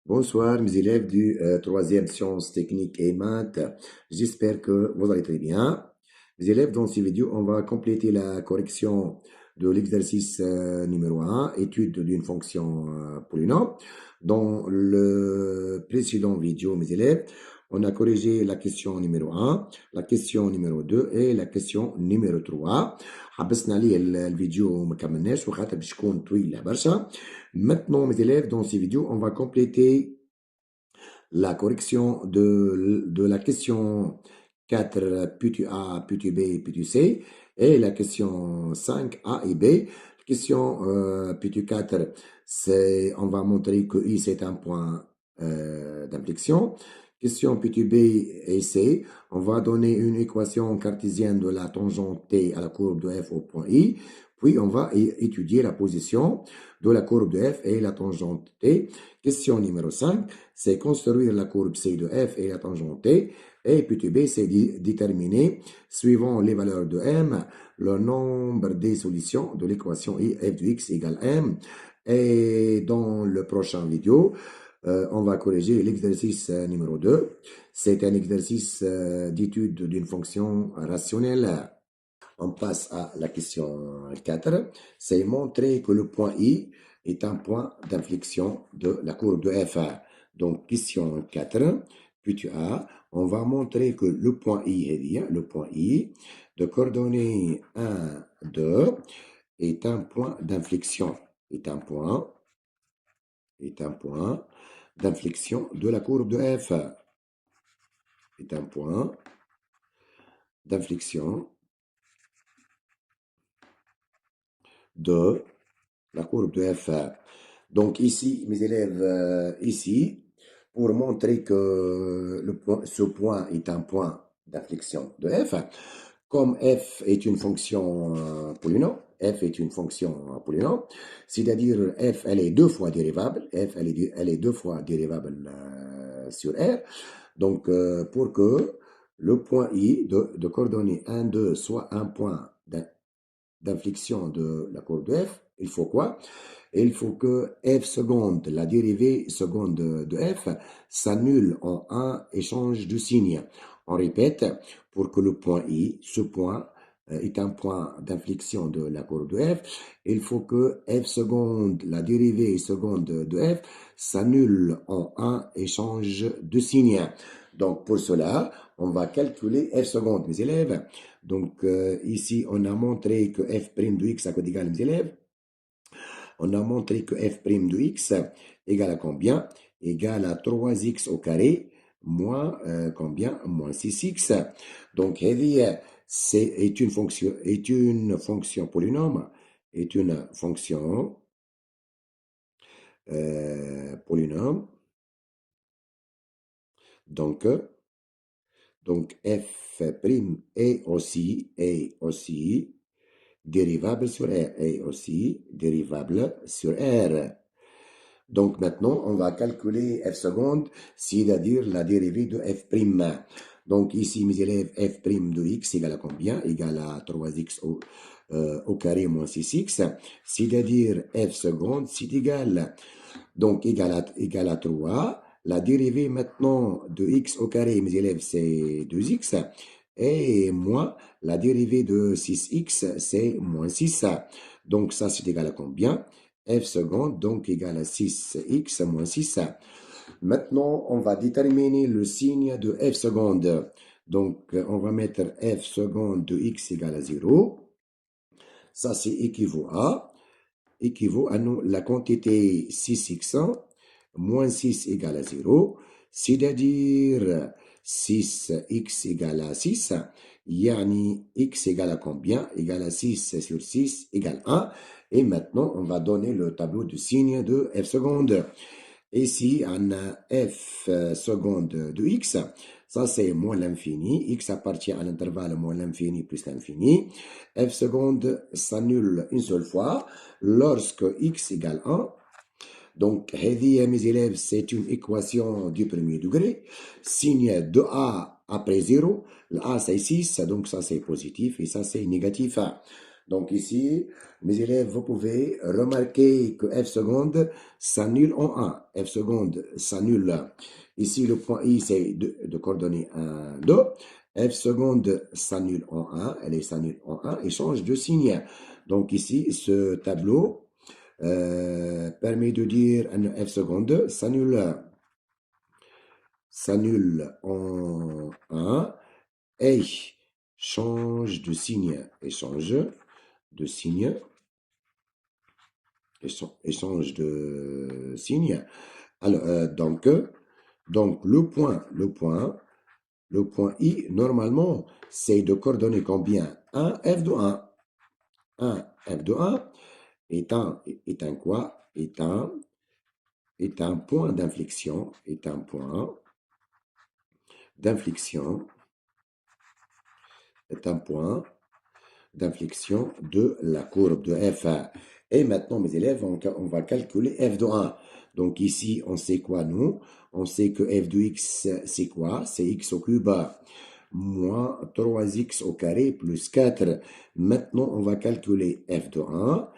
Bonsoir, mes élèves du troisième sciences techniques et maths. J'espère que vous allez très bien. Mes élèves, dans cette vidéo, on va compléter la correction de l'exercice numéro 1, étude d'une fonction polynôme. Dans le précédent vidéo, mes élèves, on a corrigé la question numéro 1, la question numéro 2 et la question numéro 3. حبسنا عليه الفيديو ما كملناش وخاطر باش يكون طويل برشا. Maintenant, mes élèves, dans ces vidéos, on va compléter la correction de la question 4, puis A, puis B, puis C, et la question 5, A et B. La question puis 4, on va montrer que I, c'est un point d'inflexion. Question puis B et C, on va donner une équation cartésienne de la tangente T à la courbe de F au point I. Puis, on va étudier la position de la courbe de F et la tangente T. Question numéro 5, c'est construire la courbe C de F et la tangente T. Et puis B, c'est déterminer, suivant les valeurs de M, le nombre des solutions de l'équation f de x égale M. Et dans le prochain vidéo, on va corriger l'exercice numéro 2. C'est un exercice d'étude d'une fonction rationnelle. On passe à la question 4. C'est montrer que le point I est un point d'inflexion de la courbe de f. Donc, question 4. Puis tu as, on va montrer que le point I, de coordonnées 1, 2, est un point d'inflexion. Est un point d'inflexion de la courbe de f. Est un point d'inflexion de la courbe de f. Donc ici, mes élèves, ici, pour montrer que ce point est un point d'inflexion de f, comme f est une fonction polynôme, c'est-à-dire f, elle est deux fois dérivable, elle est deux fois dérivable sur R. Donc, pour que le point I de coordonnées 1, 2 soit un point d'inflexion de la courbe de f, il faut quoi? Il faut que f seconde, la dérivée seconde de f, s'annule en 1 et change de signe. On répète, pour que le point I, ce point, est un point d'inflexion de la courbe de f, il faut que f seconde, la dérivée seconde de f, s'annule en 1 et change de signe. Donc, pour cela, on va calculer f seconde, mes élèves. Donc, ici, on a montré que f' de x à côté égal, mes élèves. On a montré que f' de x égale à combien? Égale à 3x au carré moins combien? Moins 6x. Donc, est une fonction polynôme, est une fonction polynôme. Donc f' est aussi dérivable sur R, est aussi dérivable sur R. Donc maintenant, on va calculer f seconde, c'est-à-dire la dérivée de f'. Donc ici, mes élèves, f' de x égale à combien? Égale à 3x au carré moins 6x, c'est-à-dire f seconde, c'est égal. Donc égal à 3. La dérivée maintenant de x au carré, mes élèves, c'est 2x. Et moins la dérivée de 6x, c'est moins 6. Donc ça, c'est égal à combien? F seconde, donc égal à 6x moins 6. Maintenant, on va déterminer le signe de f seconde. Donc, on va mettre f seconde de x égale à 0. Ça, c'est équivaut à nous, la quantité 6x moins 6 égale à 0, c'est-à-dire 6x égale à 6, yani x égale à combien? Égale à 6 sur 6 égale 1. Et maintenant, on va donner le tableau de signe de f seconde. Ici, on a f seconde de x. Ça, c'est moins l'infini. X appartient à l'intervalle moins l'infini plus l'infini. F seconde s'annule une seule fois lorsque x égale 1. Donc, mes élèves, c'est une équation du premier degré. Signe de A après 0. Le A, c'est 6, donc ça, c'est positif et ça, c'est négatif. Donc ici, mes élèves, vous pouvez remarquer que f seconde s'annule en 1. F seconde s'annule. Ici, le point I, c'est de coordonnées 1, 2. F seconde s'annule en 1, elle s'annule en 1 et change de signe. Donc ici, ce tableau permet de dire un F seconde s'annule en 1 et change de signe. Échange de signe. Échange de signe. Alors, donc le point I, normalement, c'est de coordonner combien? 1 F de 1. 1 F de 1 est un quoi? Est un point d'inflexion. Est un point d'inflexion. Est un point d'inflexion de la courbe de f. Et maintenant, mes élèves, on va calculer f de 1. Donc ici, on sait quoi, nous? On sait que f de x, c'est quoi? C'est x au cube moins 3x au carré plus 4. Maintenant, on va calculer f de 1.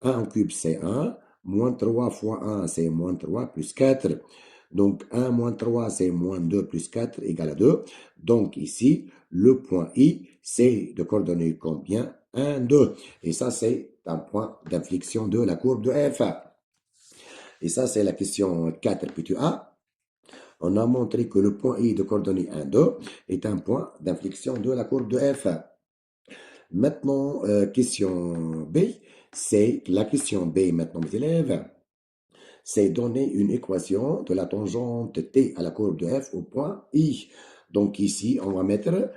1 au cube, c'est 1. Moins 3 fois 1, c'est moins 3 plus 4. Donc 1 moins 3, c'est moins 2 plus 4 égale à 2. Donc ici, le point I, c'est de coordonner combien? 1, 2. Et ça, c'est un point d'inflexion de la courbe de f. Et ça, c'est la question 4 petit a. On a montré que le point I de coordonnées 1, 2 est un point d'inflexion de la courbe de f. Maintenant, question B, c'est la question B maintenant, mes élèves, c'est donner une équation de la tangente T à la courbe de f au point I. Donc ici, on va mettre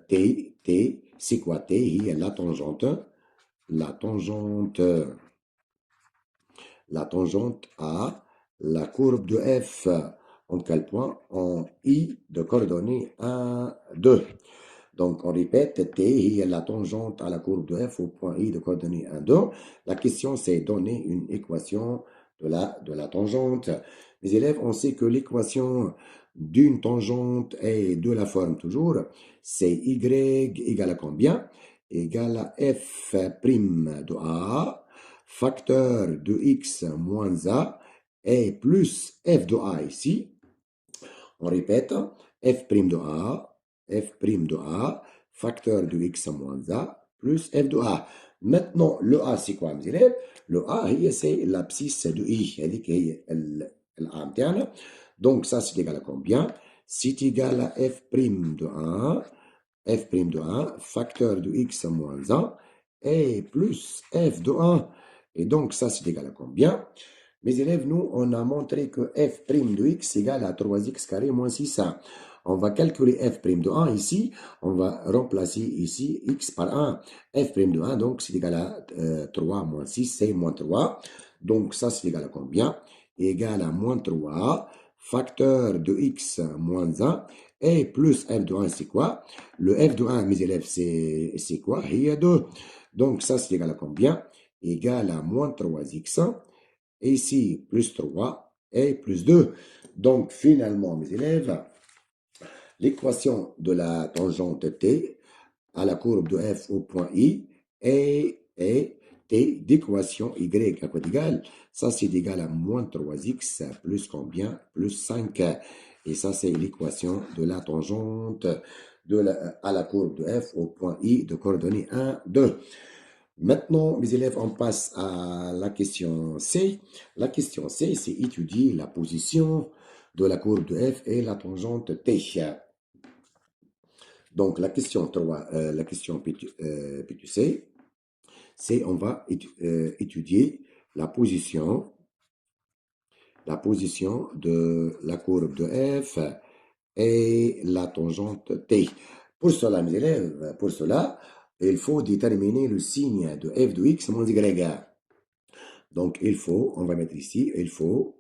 T, c'est quoi T? Il y a la tangente à la courbe de f. En quel point? En I de coordonnées 1, 2. Donc, on répète, T est la tangente à la courbe de f au point I de coordonnées 1, 2. La question, c'est donner une équation de la tangente. Les élèves, on sait que l'équation d'une tangente est de la forme toujours, c'est y égale à combien? Égale à f' de a, facteur de x moins a, et plus f de a ici. On répète, f' de a, facteur de x moins a, plus f de a. Maintenant, le a, c'est quoi, mes élèves? Le a, c'est l'abscisse de i, c'est-à-dire l'a interne. Donc, ça, c'est égal à combien? C'est égal à f' de 1, facteur de x moins 1, et plus f de 1. Et donc, ça, c'est égal à combien? Mes élèves, nous, on a montré que f' de x égale à 3x carré moins 6a. On va calculer f' de 1 ici. On va remplacer ici x par 1. F' de 1, donc, c'est égal à 3 moins 6, c'est moins 3. Donc, ça, c'est égal à combien? Égal à moins 3, facteur de x moins 1, et plus f de 1, c'est quoi? Le f de 1, mes élèves, c'est quoi? Il y a 2. Donc, ça, c'est égal à combien? Égal à moins 3x. Et ici, plus 3 et plus 2. Donc, finalement, mes élèves, l'équation de la tangente T à la courbe de f au point I est T d'équation Y à quoi égal? Ça, c'est égal à moins 3x plus combien? Plus 5. Et ça, c'est l'équation de la tangente à la courbe de f au point I de coordonnées 1, 2. Maintenant, mes élèves, on passe à la question C. La question C, c'est étudier la position de la courbe de f et la tangente T. Donc, la question 3, la question P2C, c'est on va étudier la position de la courbe de f et la tangente T. Pour cela, mes élèves, il faut déterminer le signe de f de x moins y. Donc, on va mettre ici, il faut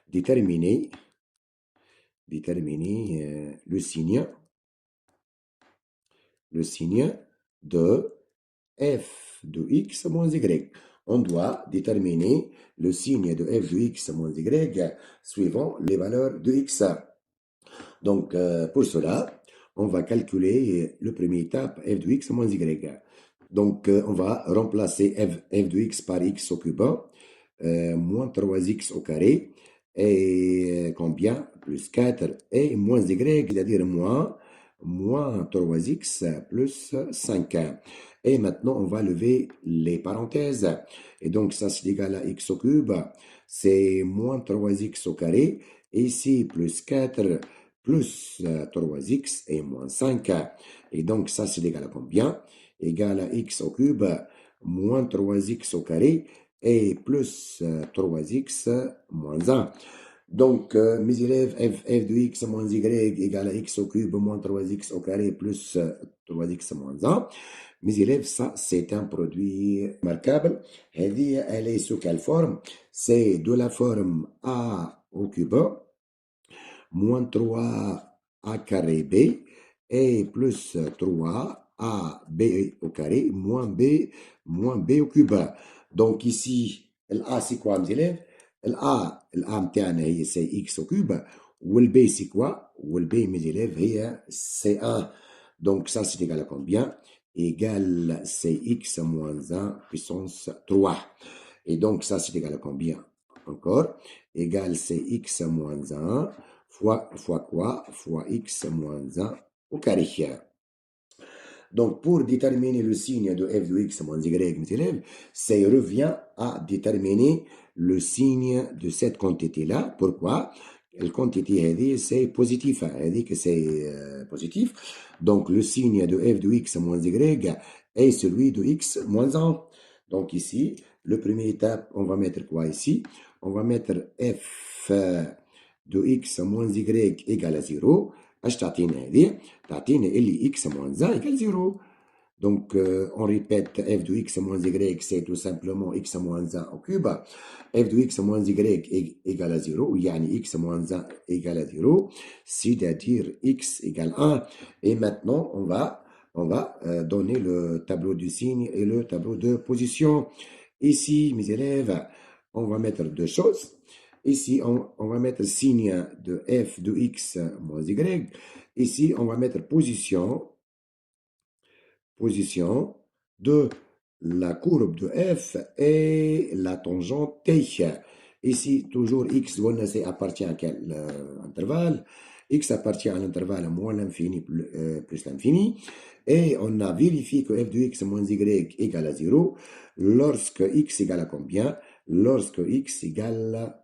déterminer le signe de f de x moins y. On doit déterminer le signe de f de x moins y suivant les valeurs de x. Donc, pour cela, on va calculer la première étape f de x moins y. Donc, on va remplacer f de x par x au cube, moins 3x au carré, et combien? Plus 4, et moins y, c'est-à-dire moins 3x plus 5. Et maintenant, on va lever les parenthèses. Et donc, ça, c'est égal à x au cube. C'est moins 3x au carré. Et ici, plus 4 plus 3x et moins 5. Et donc, ça, c'est égal à combien? Égal à x au cube moins 3x au carré et plus 3x moins 1. Donc, mes élèves, f de x moins y égale à x au cube moins 3x au carré plus 3x moins 1. Mes élèves, ça, c'est un produit remarquable. Elle est sous quelle forme? C'est de la forme a au cube moins 3a carré b et plus 3ab au carré moins b au cube. Donc ici, l'a c'est quoi mes élèves? l'a متاعنا c'est x au cube والb c'est quoi? والb mes élèves c'est 1. Donc ça c'est égal à combien? Égal c'est x moins 1 puissance 3. Et donc ça c'est égal à combien? Encore, égal c'est x moins 1 fois quoi? Fois x moins 1 au carré. Donc, pour déterminer le signe de f de x moins y, mes élèves, ça revient à déterminer le signe de cette quantité-là. Pourquoi? La quantité, c'est positif. Elle dit que c'est positif. Donc, le signe de f de x moins y est celui de x moins 1. Donc, ici, le premier étape, on va mettre quoi ici? On va mettre f de x moins y égale à 0. اش تعطينا هذه؟ تعطينا اللي x moins 1 égale 0. Donc, on répète f de x moins y, c'est tout simplement x moins 1 au cube. f de x moins y égale à 0, yani x moins 1 égale à 0, c'est-à-dire x égale 1. Et maintenant, on va donner le tableau du signe et le tableau de position. Ici, mes élèves, on va mettre deux choses. Ici, on va mettre signe de f de x moins y. Ici, on va mettre position de la courbe de f et la tangente t. Ici, toujours x appartient à quel intervalle? X appartient à l'intervalle moins l'infini plus l'infini. Et on a vérifié que f de x moins y égale à 0 lorsque x égale à combien? Lorsque x égale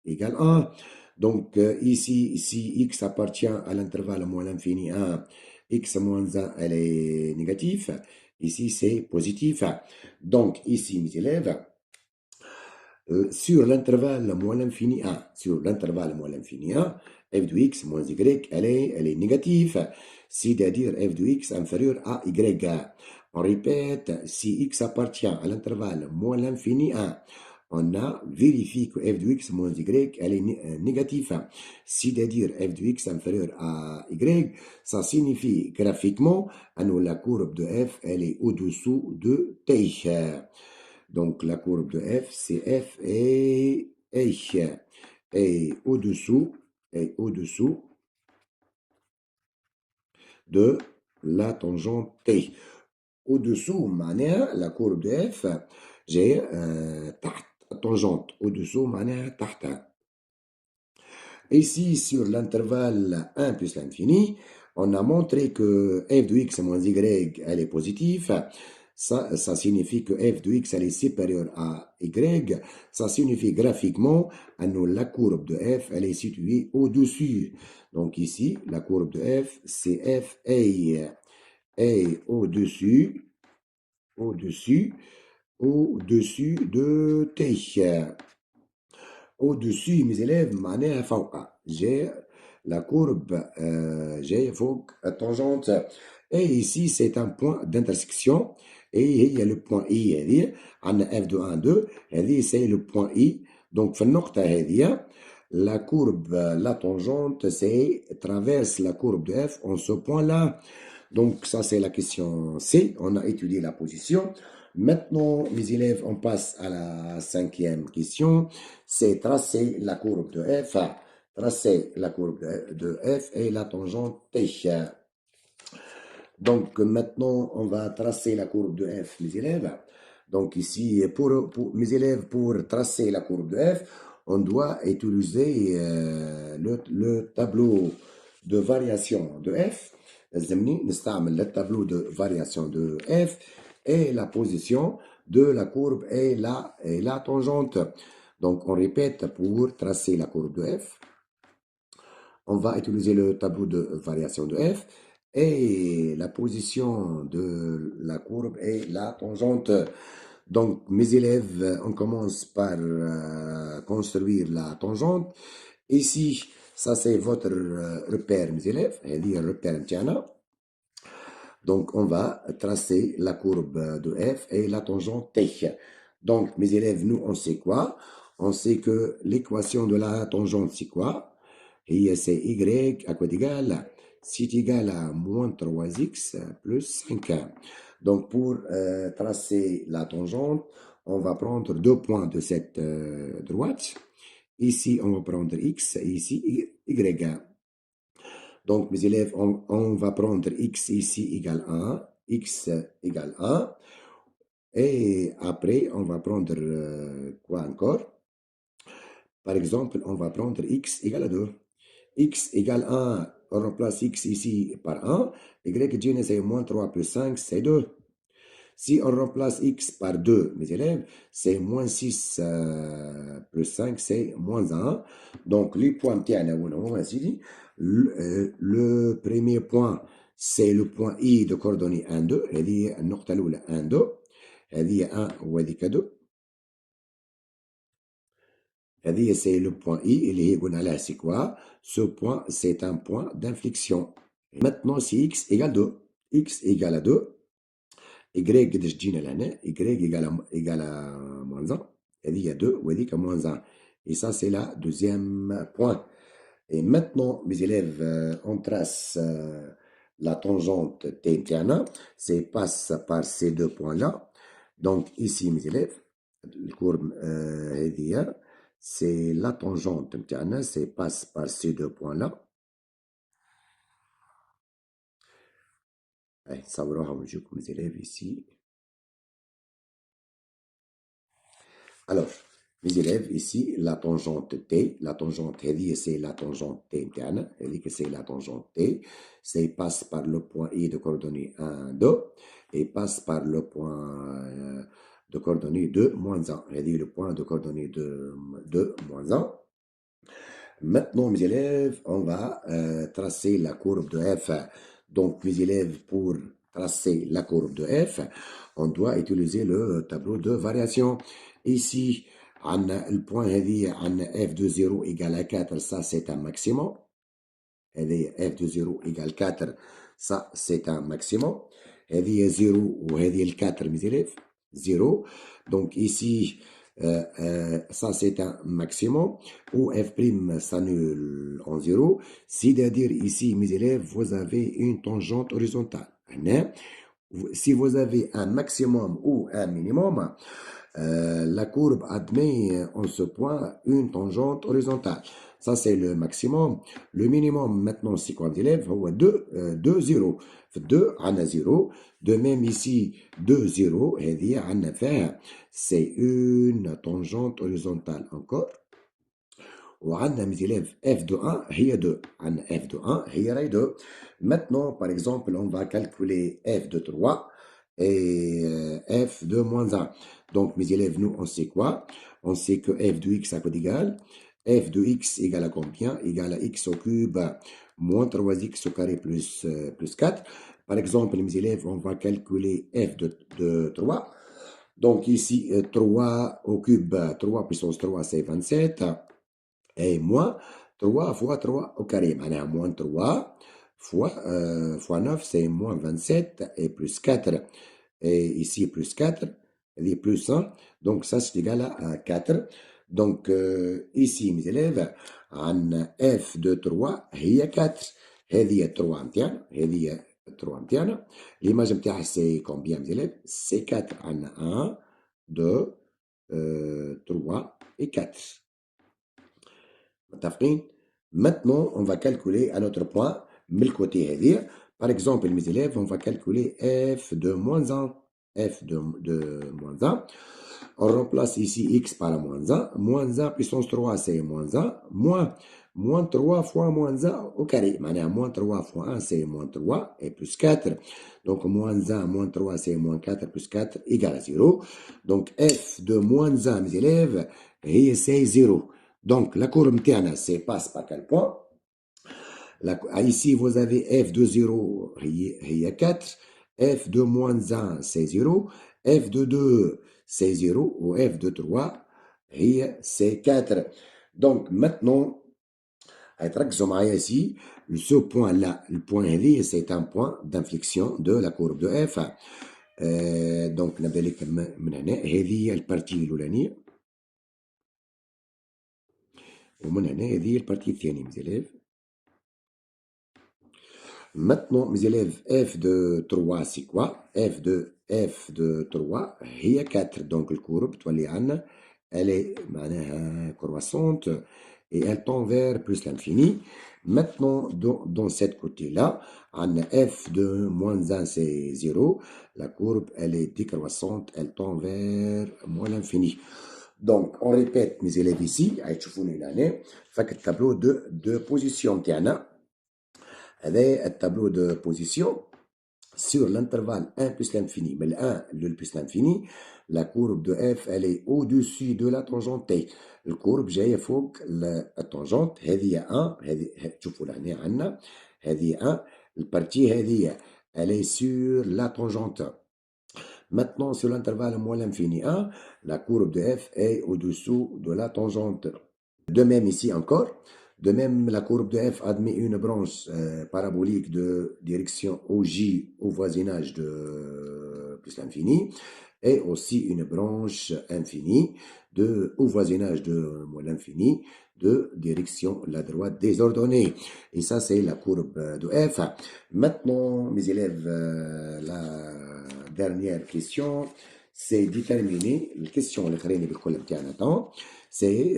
1. Donc ici, si x appartient à l'intervalle moins l'infini 1, x moins 1, elle est négative. Ici, c'est positif. Donc, ici, mes élèves, sur l'intervalle moins l'infini 1, f de x moins y, elle est négative. C'est-à-dire f de x inférieur à y. On répète, si x appartient à l'intervalle moins l'infini 1, on a vérifié que f de x moins y, elle est négative. C'est-à-dire f de x inférieur à y, ça signifie graphiquement que la courbe de f, elle est au-dessous de t. Donc la courbe de f, c'est f et au-dessous de la tangente t. Au-dessous, la courbe de f, j'ai tangente. Au-dessous, تحت. Ici, sur l'intervalle 1 plus l'infini, on a montré que f de x moins y, elle est positive. Ça signifie que f de x, elle est supérieure à y. Ça signifie graphiquement que la courbe de f, elle est située au-dessus. Donc ici, la courbe de f, c'est f est au-dessus de t. Au-dessus, mes élèves, معناها فوق. J'ai la courbe, j'ai فوق tangente. Et ici, c'est un point d'intersection. Et il y a le point I. On a f de 1, 2. C'est le point I. Donc, في النقطة هذه, la courbe, la tangente, c'est traverse la courbe de f en ce point-là. Donc, ça, c'est la question C. On a étudié la position. Maintenant, mes élèves, on passe à la cinquième question. C'est tracer la courbe de f. Tracer la courbe de f et la tangente t. Donc maintenant, on va tracer la courbe de f, mes élèves. Donc ici, pour mes élèves, pour tracer la courbe de f, on doit utiliser le tableau de variation de f. Le tableau de variation de f et la position de la courbe et la tangente. Donc on répète pour tracer la courbe de f. On va utiliser le tableau de variation de f et la position de la courbe et la tangente. Donc, mes élèves, on commence par construire la tangente. Ici, ça c'est votre repère, mes élèves, c'est-à-dire repère متاعنا. Donc, on va tracer la courbe de f et la tangente t. Donc, mes élèves, nous, on sait quoi? On sait que l'équation de la tangente, c'est quoi? Et c'est y à quoi égal? C'est égal à moins 3x plus 5. Donc, pour tracer la tangente, on va prendre deux points de cette droite. Ici, on va prendre x et ici y. Donc, mes élèves, on va prendre x ici égale 1, x égale 1. Et après, on va prendre quoi encore? Par exemple, on va prendre x égale à 2. X égale 1, on remplace x ici par 1. Y c'est moins 3 plus 5, c'est 2. Si on remplace x par 2, mes élèves, c'est moins 6 plus 5, c'est moins 1. Donc, les points, le premier point, c'est le point I de coordonnées 1, 2. هذه النقطة الأولى 1, 2. هذه 1 وهذيك 2. هذه c'est le point I, اللي هي قلنا عليها c'est quoi? Ce point, c'est un point d'inflexion. Maintenant, si x égale 2, x égale à 2, y قداش تجينا لهنا؟ y égale à moins 1. هذه 2 وهذيك moins 1. Et ça, c'est la deuxième point. Et maintenant, mes élèves, on trace la tangente t متاعنا, c'est passe par ces deux points-là. Donc ici, mes élèves, le courbe هذه, c'est la tangente متاعنا, c'est passe par ces deux points-là. Ça va ونجيكم mes élèves ici. Alors, mes élèves, ici, la tangente T, la tangente هذه, c'est la tangente T متاعنا, هذيك c'est la tangente T, c'est passe par le point I de coordonnées 1, 2, et passe par le point de coordonnées 2, moins 1, هذه le point de coordonnées 2, moins 1. Maintenant, mes élèves, on va tracer la courbe de f. Donc, mes élèves, pour tracer la courbe de f, on doit utiliser le tableau de variation. Ici, on a le point f de 0 égale à 4, ça c'est un maximum. f de 0 égale 4, ça c'est un maximum. هذه 0 وهذه 4 mes élèves, 0. Donc ici, ça c'est un maximum, où f' s'annule en 0, c'est-à-dire ici, mes élèves, vous avez une tangente horizontale. Si vous avez un maximum ou un minimum, la courbe admet en ce point une tangente horizontale. Ça, c'est le maximum. Le minimum, maintenant, c'est quoi, mes élèves? 2, 0. 2, on a 0. De même ici, 2, 0. Et on a fait, c'est une tangente horizontale encore. وعندنا mes élèves f de 1 هي 2. عندنا f de 1 هي راهي 2. Maintenant, par exemple, on va calculer f de 3 et f de moins 1. Donc, mes élèves, nous, on sait quoi? On sait que f de x à quoi d'égal? F de x égale à combien? Égale à x au cube moins 3x au carré plus 4. Par exemple, mes élèves, on va calculer f de 3. Donc, ici, 3 au cube, 3 puissance 3, c'est 27. Et moins 3 fois 3 au carré. Maintenant, moins 3 fois 9, c'est moins 27 et plus 4. Et ici, plus 4, et plus 1. Donc, ça, c'est égal à 4. Donc, ici, mes élèves, on f de 3, هي 4. هذه 3 متاعنا. هذه 3 متاعنا. L'image متاعها, c'est combien, mes élèves? C'est 4. On a 1, 2, 3 et 4. متفقين؟ Maintenant, on va calculer à notre point من الكوتي هذه. Par exemple, mes élèves, on va calculer f de moins 1. F de moins 1. On remplace ici x par moins 1. Moins 1 puissance 3, c'est moins 1. Moins 3 fois moins 1 au carré. Maintenant, moins 3 fois 1, c'est moins 3 et plus 4. Donc, moins 1, moins 3, c'est moins 4 plus 4 égale à 0. Donc, f de moins 1, mes élèves, c'est 0. Donc, la courbe terne, c'est passe par quel point? Ici, vous avez f de 0, il y a 4. F de moins 1, c'est 0. F de 2, c'est 0. Ou f de 3, c'est 4. Donc, maintenant, ici, ce point-là, le point هذه, c'est un point d'inflexion de la courbe de f. Donc, نبدا لك من هنا. هذه هي البارتي الأولانية. ومن هنا هذه هي البارتي الثانية mes élèves. Maintenant, mes élèves, f de 3, c'est quoi? F de 3, il y a 4. Donc, le courbe, elle est croissante et elle tend vers plus l'infini. Maintenant, dans cette côté-là, on a f de moins 1, c'est 0. La courbe, elle est décroissante, elle tend vers moins l'infini. Donc, on répète, mes élèves, ici, fait le tableau de position. هذا التابلو دو بوزيسيون sur l'intervalle 1 plus l'infini. Mais le 1, le plus l'infini, la courbe de f, elle est au-dessus de la tangente t. الكورب جاية فوق التانجنت. هذه 1. شوفوا لهنا عندنا هذه 1. البارتي هذه elle est sur la tangente. Maintenant, sur l'intervalle moins l'infini 1, la courbe de f est au-dessous de la tangente. De même ici encore. De même, la courbe de f admet une branche parabolique de direction OJ au voisinage de plus l'infini et aussi une branche infinie au voisinage de moins l'infini de direction la droite désordonnée. Et ça, c'est la courbe de f. Maintenant, mes élèves, la dernière question, c'est déterminer la question c'est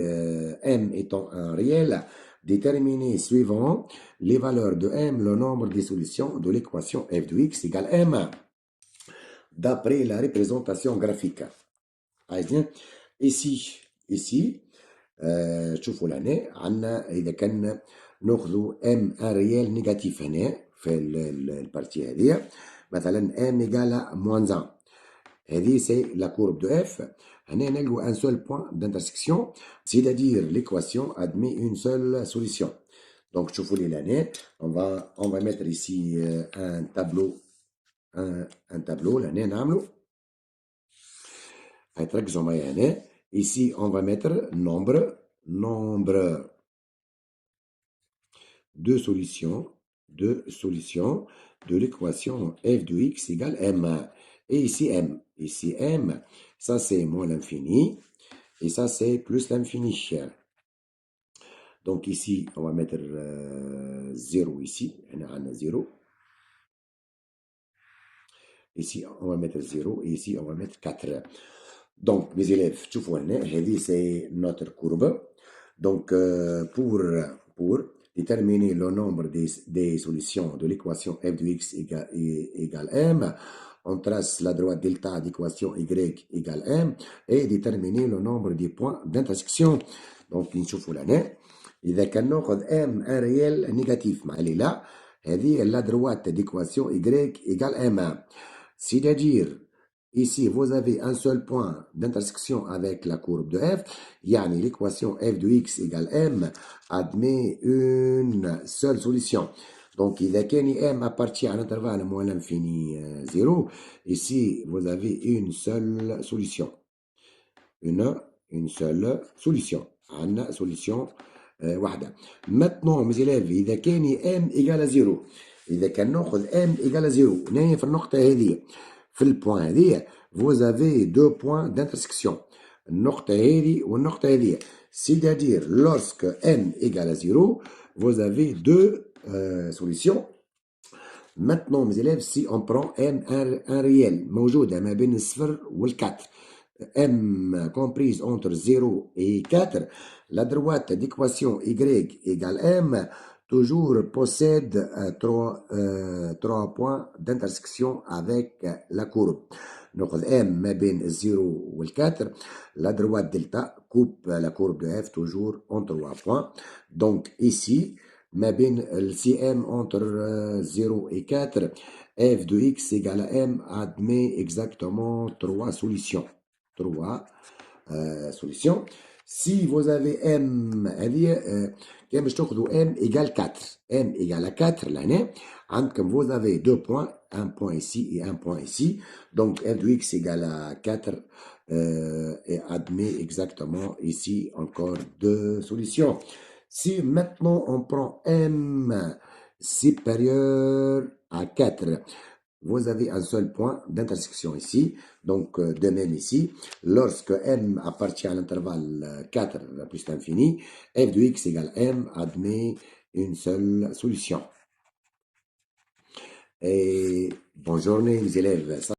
m étant un réel. Déterminer suivant les valeurs de m, le nombre des solutions de l'équation f de x égale m, d'après la représentation graphique. Ici, شوفوا لهنا عندنا إذا كان ناخذوا m un réel négatif هنا في البارتي هذه مثلا m égale moins 1. هذه c'est la courbe de f. هنا نلقوا un seul point d'intersection, c'est-à-dire l'équation admet une seule solution. Donc, شوفوا لي لهنا, on va mettre ici un tableau لهنا نعملو. هتركزوا معايا هنا. Ici, on va mettre nombre de solutions de l'équation f de x égale m. Et ici m. Ici m, ça c'est moins l'infini. Et ça c'est plus l'infini. Donc ici, on va mettre 0 ici. On a 0. Ici, on va mettre 0. Et ici, on va mettre 4. Donc, mes élèves, c'est notre courbe. Donc, pour déterminer le nombre des solutions de l'équation f de x égale m, on trace la droite delta d'équation y égale m et déterminer le nombre des points d'intersection. Donc, نشوفوا لهنا إذا كان ناخذ m un réel négatif مع اللي لا هذه la droite d'équation y égale m. C'est-à-dire, ici, vous avez un seul point d'intersection avec la courbe de f. Yani, l'équation f de x égale m admet une seule solution. Donc, إذا كان m appartient à l'intervalle moins l'infini 0, ici, vous avez une seule solution. Une seule solution. عندنا solution واحدة. Maintenant, mes élèves, إذا كان m égale à 0, إذا كان ناخذ m égale à 0, هنا في النقطة هذه في البوان هذه vous avez deux points d'intersection. النقطة هذه والنقطة هذه. C'est-à-dire, lorsque m égale à 0, vous avez deux solutions. Maintenant, mes élèves, si on prend m un réel موجودة ما بين الصفر والكاتر, m comprise entre 0 et 4, la droite d'équation y égale m toujours possède trois points d'intersection avec la courbe. ناخذ M ما بين 0 و 4. La droite delta coupe la courbe de F toujours en 3 points. Donc ici, ما بين le CM entre 0 et 4, F de X égale à M admet exactement 3 solutions. 3 solutions. Si vous avez M, كان باش تاخذوا M égale 4. M égale à 4 l'année. عندكم vous avez 2 points, un point ici et un point ici. Donc f de x égale à 4 et admet exactement ici encore deux solutions. Si maintenant on prend M supérieur à 4, vous avez un seul point d'intersection ici, donc de même ici, lorsque M appartient à l'intervalle 4 plus l'infini, f de x égale M admet une seule solution. Et bonne journée les élèves.